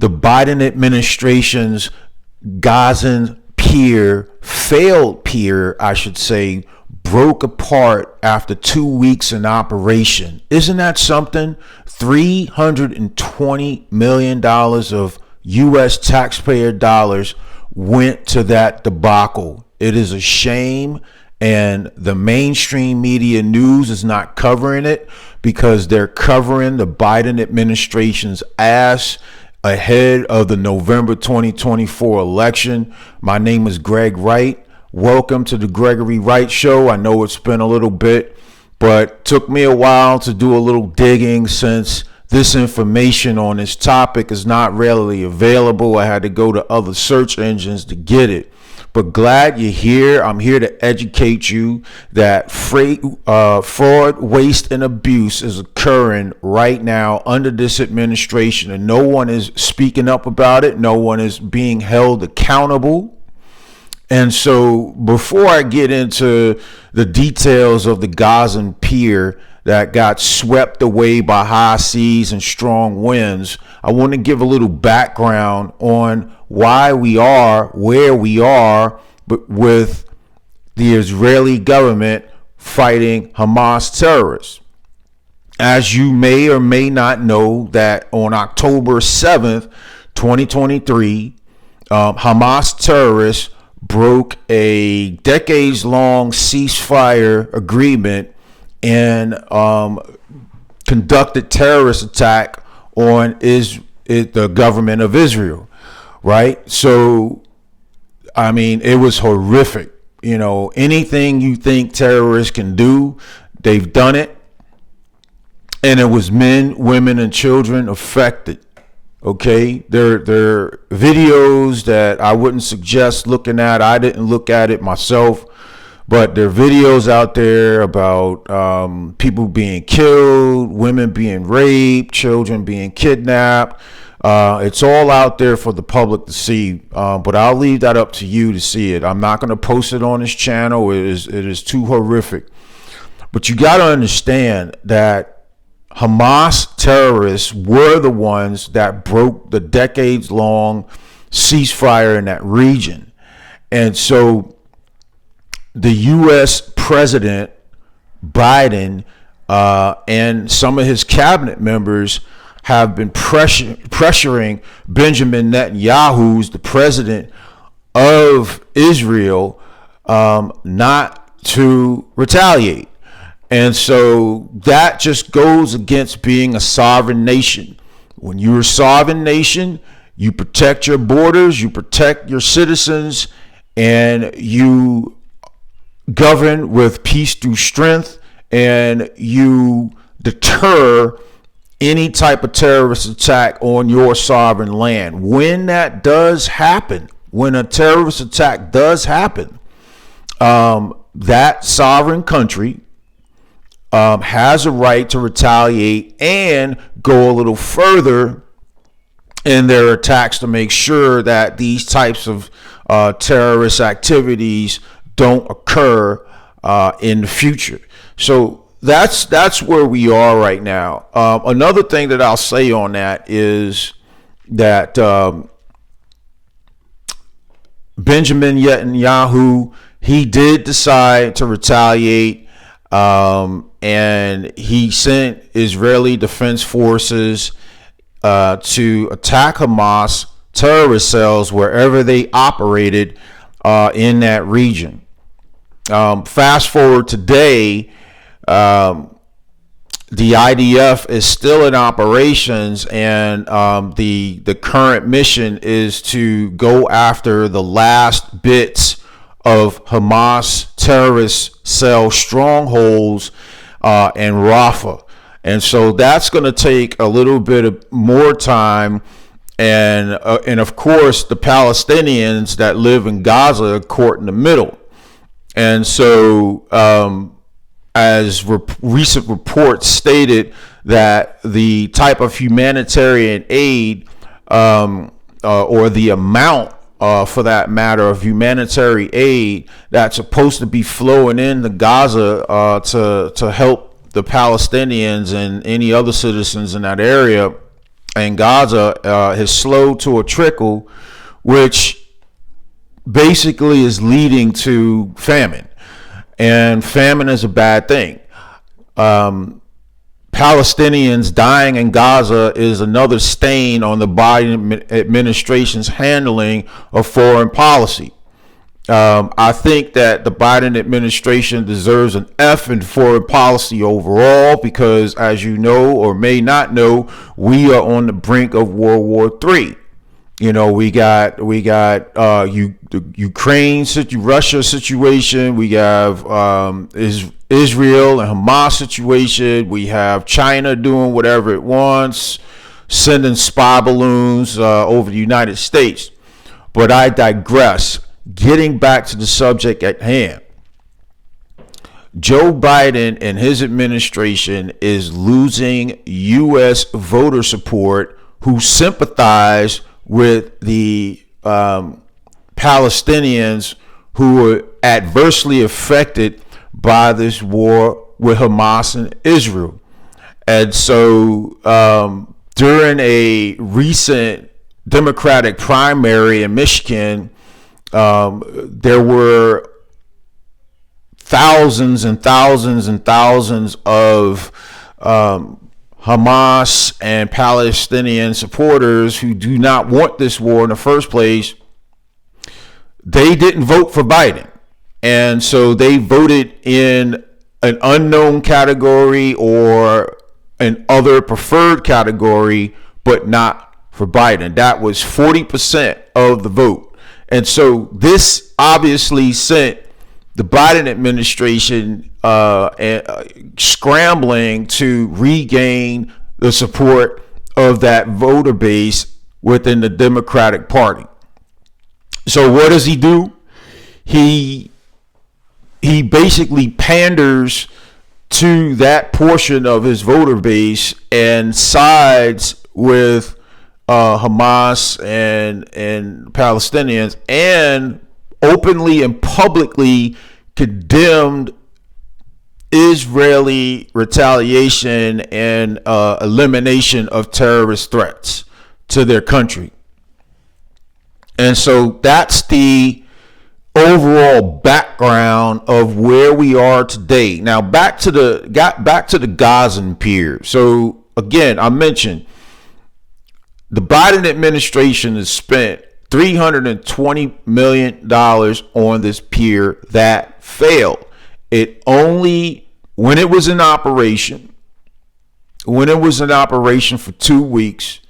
the Biden administration's Gazan pier, failed pier, I should say, broke apart after 2 weeks in operation. Isn't that something? $320 million of U.S. taxpayer dollars went to that debacle. It is a shame, and the mainstream media news is not covering it because they're covering the Biden administration's ass ahead of the November 2024 election. My name is Greg Wright. Welcome to the Gregory Wright Show. I know it's been a little bit, but took me a while to do a little digging since this information on this topic is not readily available. I had to go to other search engines to get it. But glad you're here. I'm here to educate you that fraud, waste, and abuse is occurring right now under this administration, and no one is speaking up about it. No one is being held accountable. And so before I get into the details of the Gazan pier that got swept away by high seas and strong winds, I want to give a little background on why we are where we are, but with the Israeli government fighting Hamas terrorists. As you may or may not know, that on October 7th, 2023, Hamas terrorists broke a decades-long ceasefire agreement and conducted terrorist attack on the government of Israel, right? So, I mean, it was horrific. You know, anything you think terrorists can do, they've done it. And it was men, women, and children affected. Okay, there are videos that I wouldn't suggest looking at. I didn't look at it myself, but there are videos out there about people being killed, women being raped, children being kidnapped. It's all out there for the public to see, but I'll leave that up to you to see it. I'm not going to post it on this channel. It is too horrific. But you got to understand that Hamas terrorists were the ones that broke the decades-long ceasefire in that region. And so the U.S. President Biden and some of his cabinet members have been pressuring Benjamin Netanyahu, who's the president of Israel, not to retaliate. And so that just goes against being a sovereign nation. When you're a sovereign nation, you protect your borders, you protect your citizens, and you govern with peace through strength, and you deter any type of terrorist attack on your sovereign land. When that does happen, when a terrorist attack does happen, that sovereign country has a right to retaliate and go a little further in their attacks to make sure that these types of terrorist activities don't occur in the future. So that's where we are right now. Another thing that I'll say on that is that Benjamin Netanyahu, he did decide to retaliate. And he sent Israeli Defense Forces to attack Hamas terrorist cells wherever they operated in that region. Fast forward today, the IDF is still in operations, and the current mission is to go after the last bits of Hamas terrorist cell strongholds in Rafah. And so that's going to take a little bit of more time. And of course, the Palestinians that live in Gaza are caught in the middle. And so as recent reports stated, that the type of humanitarian aid or the amount for that matter of humanitarian aid that's supposed to be flowing into Gaza to help the Palestinians and any other citizens in that area and Gaza has slowed to a trickle, which basically is leading to famine. And famine is a bad thing. Palestinians dying in Gaza is another stain on the Biden administration's handling of foreign policy. I think that the Biden administration deserves an F in foreign policy overall because, as you know or may not know, we are on the brink of World War III. You know, we got the Ukraine Russia situation. We have Israel and Hamas situation. We have China doing whatever it wants, sending spy balloons over the United States. But I digress. Getting back to the subject at hand, Joe Biden and his administration is losing U.S. voter support who sympathize with the Palestinians who were adversely affected by this war with Hamas and Israel. And so during a recent Democratic primary in Michigan, there were thousands and thousands and thousands of Hamas and Palestinian supporters who do not want this war in the first place. They didn't vote for Biden. And so they voted in an unknown category or an other preferred category, but not for Biden. That was 40% of the vote. And so this obviously sent the Biden administration scrambling to regain the support of that voter base within the Democratic Party. So what does he do? He basically panders to that portion of his voter base and sides with Hamas and Palestinians, and openly and publicly condemned Israeli retaliation and elimination of terrorist threats to their country. And so that's the overall background of where we are today. Now back to the Gazan Pier. So again, I mentioned the Biden administration has spent $320 million on this pier that failed. It only, when it was in operation for 2 weeks,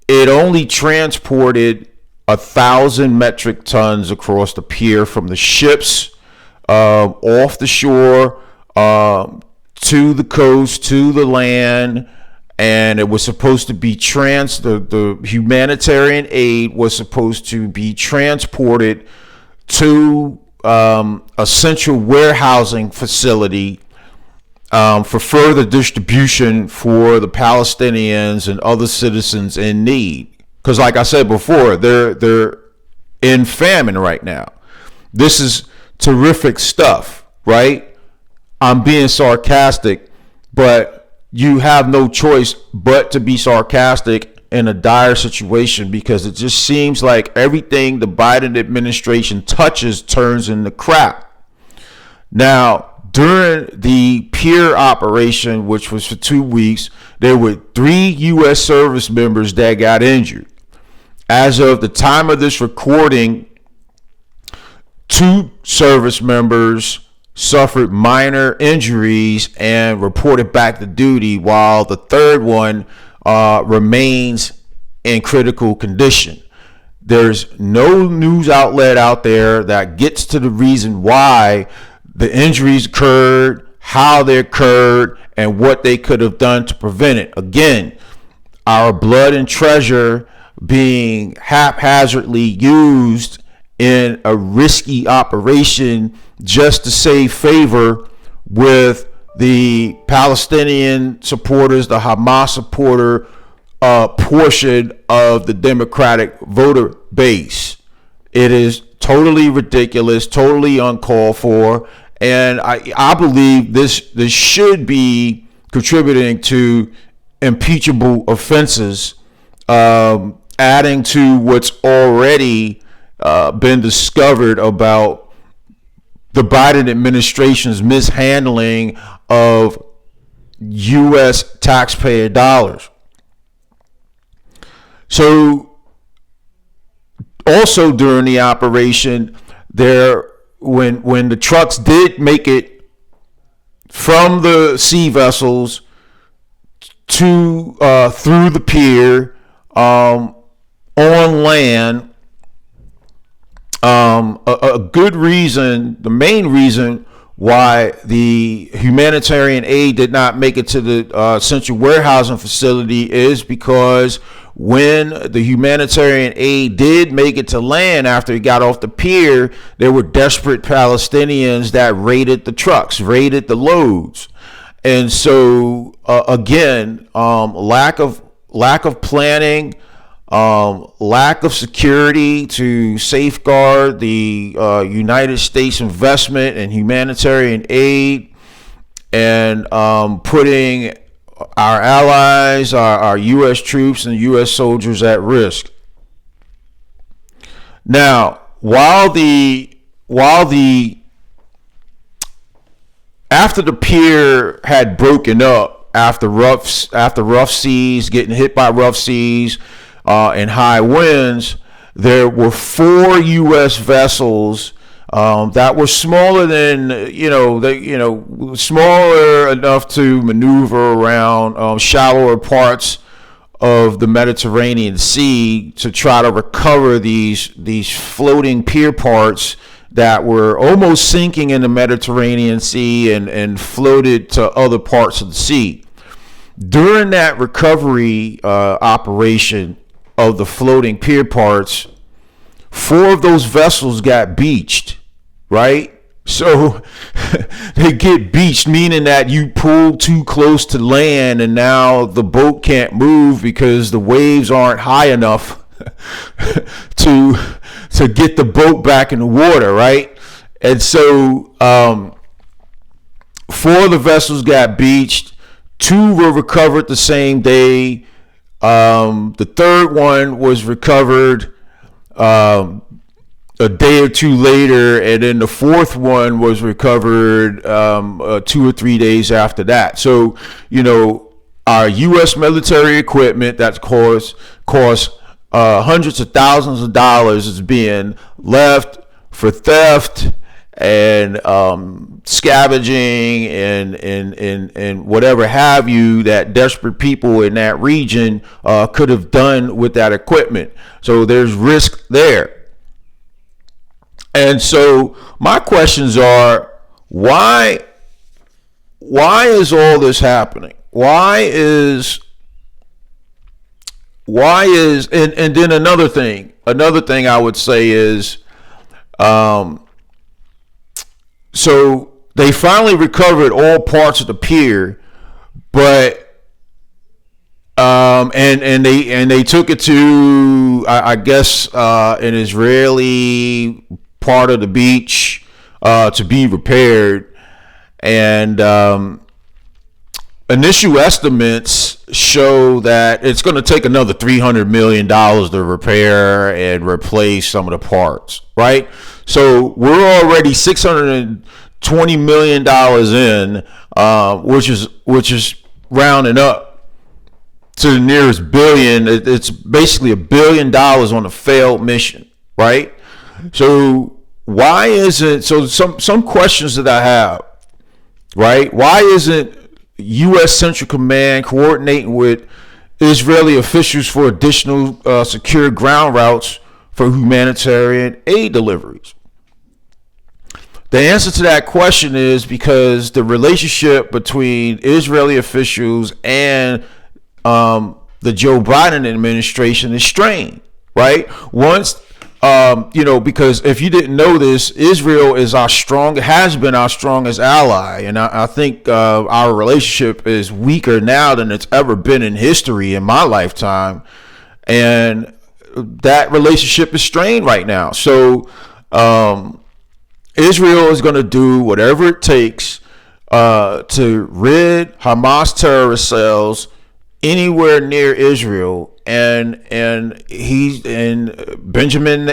it only transported 1,000 metric tons across the pier from the ships off the shore to the coast, to the land. And it was supposed to be the humanitarian aid was supposed to be transported to a central warehousing facility for further distribution for the Palestinians and other citizens in need. Because like I said before, they're in famine right now. This is terrific stuff, right? I'm being sarcastic, but you have no choice but to be sarcastic in a dire situation, because it just seems like everything the Biden administration touches turns into crap. Now, during the Pier operation, which was for 2 weeks, there were 3 U.S. service members that got injured. As of the time of this recording, 2 service members suffered minor injuries and reported back to duty, while the third one remains in critical condition. There's no news outlet out there that gets to the reason why the injuries occurred, how they occurred, and what they could have done to prevent it. Again, our blood and treasure being haphazardly used in a risky operation just to save favor with the Palestinian supporters, the Hamas supporter portion of the Democratic voter base. It is totally ridiculous, totally uncalled for, and I believe this should be contributing to impeachable offenses, adding to what's already been discovered about the Biden administration's mishandling of U.S. taxpayer dollars. So also during the operation, when the trucks did make it from the sea vessels to through the pier on land, a good reason, the main reason why the humanitarian aid did not make it to the central warehousing facility is because when the humanitarian aid did make it to land after it got off the pier, there were desperate Palestinians that raided the trucks, raided the loads. And so again, lack of planning, lack of security to safeguard the United States investment in humanitarian aid, and putting our allies, our U.S. troops and U.S. soldiers at risk. Now, while the after the pier had broken up after rough seas, getting hit by rough seas and high winds, there were 4 U.S. vessels that were smaller than smaller enough to maneuver around shallower parts of the Mediterranean Sea to try to recover these floating pier parts that were almost sinking in the Mediterranean Sea and floated to other parts of the sea. During that recovery operation of the floating pier parts, 4 of those vessels got beached, right? So they get beached, meaning that you pull too close to land and now the boat can't move because the waves aren't high enough to get the boat back in the water, right? And so 4 of the vessels got beached. 2 were recovered the same day. The third one was recovered a day or 2 later, and then the 4th one was recovered 2 or 3 days after that. So, our U.S. military equipment that costs hundreds of thousands of dollars is being left for theft and scavenging and whatever have you that desperate people in that region could have done with that equipment. So there's risk there. And so my questions are, why is all this happening? Why is and then another thing I would say is, so they finally recovered all parts of the pier, but and they took it to I guess an Israeli part of the beach to be repaired, and initial estimates show that it's going to take another $300 million to repair and replace some of the parts, right? So we're already $620 million in, which is rounding up to the nearest billion. It's basically $1 billion on a failed mission, right? So why isn't, so some questions that I have, right? Why isn't U.S. Central Command coordinating with Israeli officials for additional secure ground routes for humanitarian aid deliveries? The answer to that question is because the relationship between Israeli officials and the Joe Biden administration is strained, right? Once because if you didn't know this, Israel is has been our strongest ally. And I think our relationship is weaker now than it's ever been in history in my lifetime. And that relationship is strained right now. So Israel is going to do whatever it takes to rid Hamas terrorist cells anywhere near Israel, and Benjamin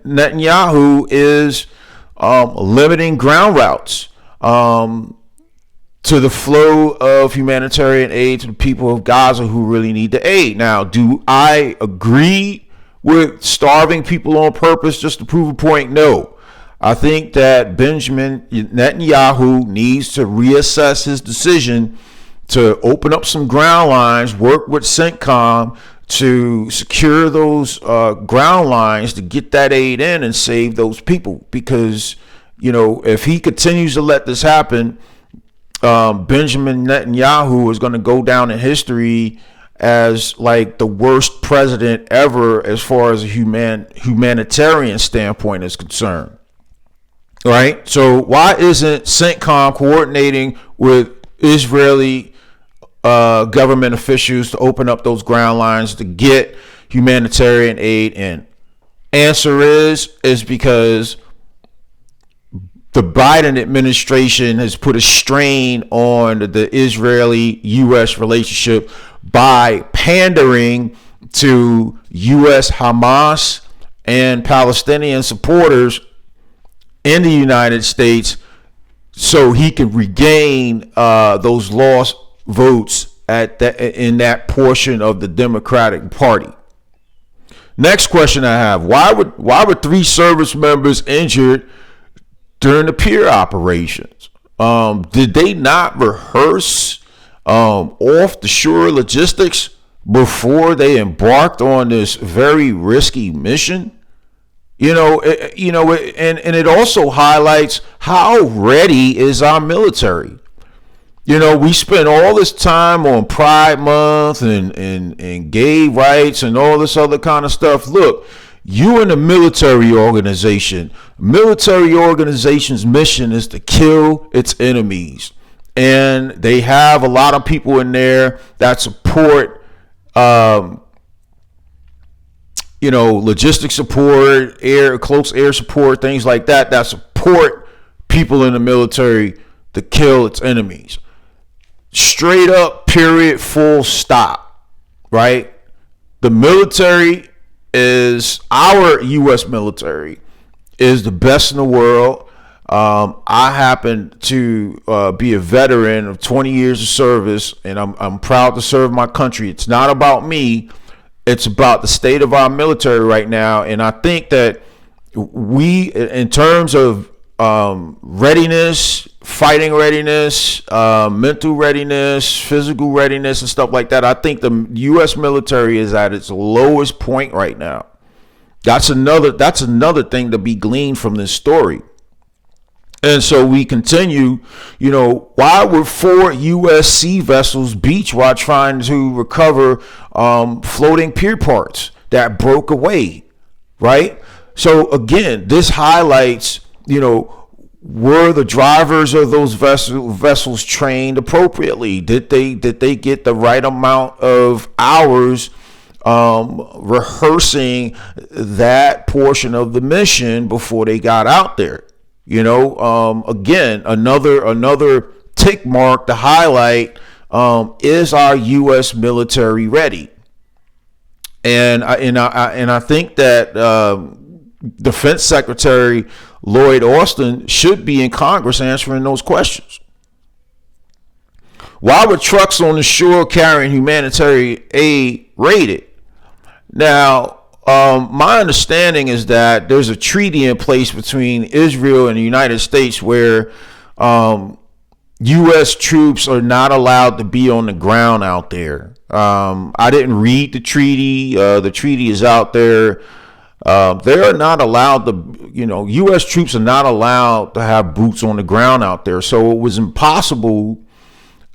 Netanyahu is limiting ground routes to the flow of humanitarian aid to the people of Gaza who really need the aid. Now, do I agree with starving people on purpose just to prove a point? No. I think that Benjamin Netanyahu needs to reassess his decision to open up some ground lines, work with CENTCOM to secure those ground lines to get that aid in and save those people. Because, if he continues to let this happen, Benjamin Netanyahu is going to go down in history as like the worst president ever as far as a humanitarian standpoint is concerned. Right? So why isn't CENTCOM coordinating with Israeli government officials to open up those ground lines to get humanitarian aid in? Answer is because the Biden administration has put a strain on the Israeli-U.S. relationship by pandering to U.S. Hamas and Palestinian supporters in the United States so he can regain those lost votes in that portion of the Democratic Party. Next question I have: Why were 3 service members injured during the Pier operations? Did they not rehearse off the shore logistics before they embarked on this very risky mission? And it also highlights how ready is our military. We spend all this time on Pride Month and gay rights and all this other kind of stuff. Look, you in a military organization. Military organization's mission is to kill its enemies. And they have a lot of people in there that support logistic support, close air support, things like that support people in the military to kill its enemies. Straight up, period, full stop, right? The military our U.S. military is the best in the world. I happen to be a veteran of 20 years of service, and I'm proud to serve my country. It's not about me. It's about the state of our military right now. And I think that we, in terms of readiness, fighting readiness, mental readiness, physical readiness, and stuff like that, I think the U.S. military is at its lowest point right now. That's another thing to be gleaned from this story. And so we continue, why were 4 U.S. sea vessels beached while trying to recover floating pier parts that broke away, right? So again, this highlights, were the drivers of those vessels trained appropriately? Did they get the right amount of hours rehearsing that portion of the mission before they got out there? Again, another tick mark to highlight, is our U.S. military ready? And I think that Defense Secretary Lloyd Austin should be in Congress answering those questions. Why were trucks on the shore carrying humanitarian aid raided? Now, my understanding is that there's a treaty in place between Israel and the United States where U.S. troops are not allowed to be on the ground out there. I didn't read the treaty. The treaty is out there. They are not allowed to, U.S. troops are not allowed to have boots on the ground out there. So it was impossible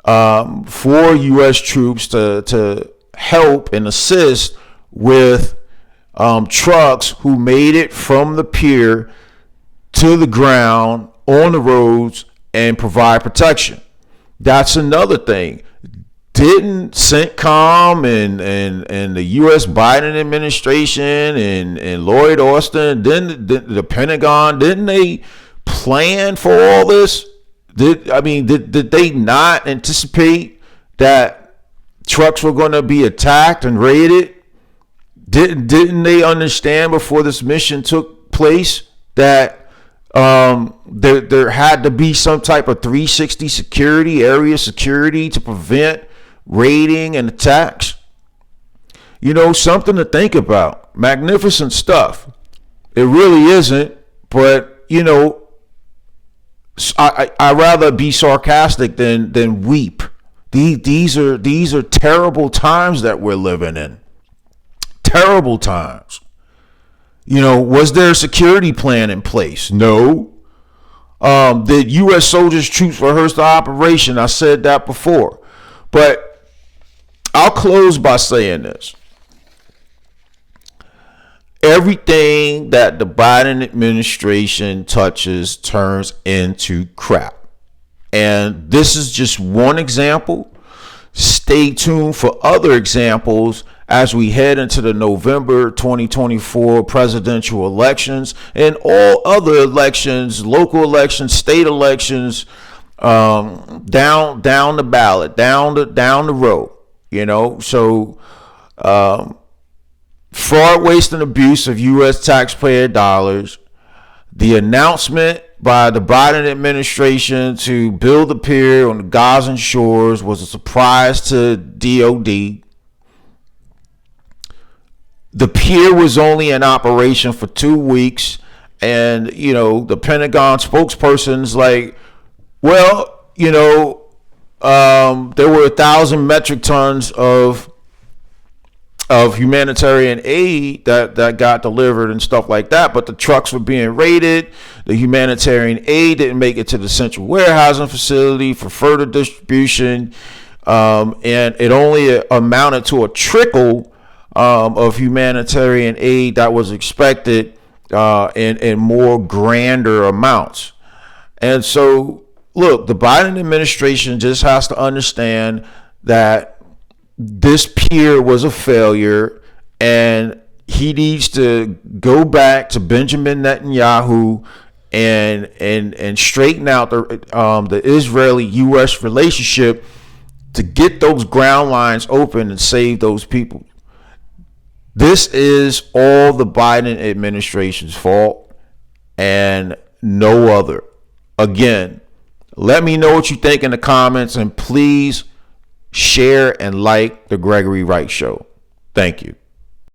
for U.S. troops to help and assist with trucks who made it from the pier to the ground on the roads and provide protection. That's another thing. Didn't CENTCOM and the U.S. Biden administration and Lloyd Austin, didn't the Pentagon, didn't they plan for all this? Did they not anticipate that trucks were going to be attacked and raided. Didn't they understand before this mission took place that there had to be some type of 360 security, area security to prevent raiding and attacks? Something to think about. Magnificent stuff. It really isn't, but I rather be sarcastic than weep. These are terrible times that we're living in. Terrible times. Was there a security plan in place? No. Did U.S. soldiers, troops rehearse the operation? I said that before. But I'll close by saying this. Everything that the Biden administration touches turns into crap. And this is just one example. Stay tuned for other examples as we head into the November 2024 presidential elections and all other elections, local elections, state elections, down the ballot, down the road. So fraud, waste, and abuse of U.S. taxpayer dollars. The announcement by the Biden administration to build a pier on the Gazan shores was a surprise to DOD. The pier was only in operation for 2 weeks, and the Pentagon spokesperson's like, well, there were 1,000 metric tons of humanitarian aid that got delivered and stuff like that, but the trucks were being raided. The humanitarian aid didn't make it to the central warehousing facility for further distribution, and it only amounted to a trickle of humanitarian aid that was expected in more grander amounts. And so, look, the Biden administration just has to understand that this pier was a failure, and he needs to go back to Benjamin Netanyahu and straighten out the Israeli-U.S. relationship to get those ground lines open and save those people. This is all the Biden administration's fault and no other. Again, let me know what you think in the comments, and please share and like the Gregory Wright Show. Thank you.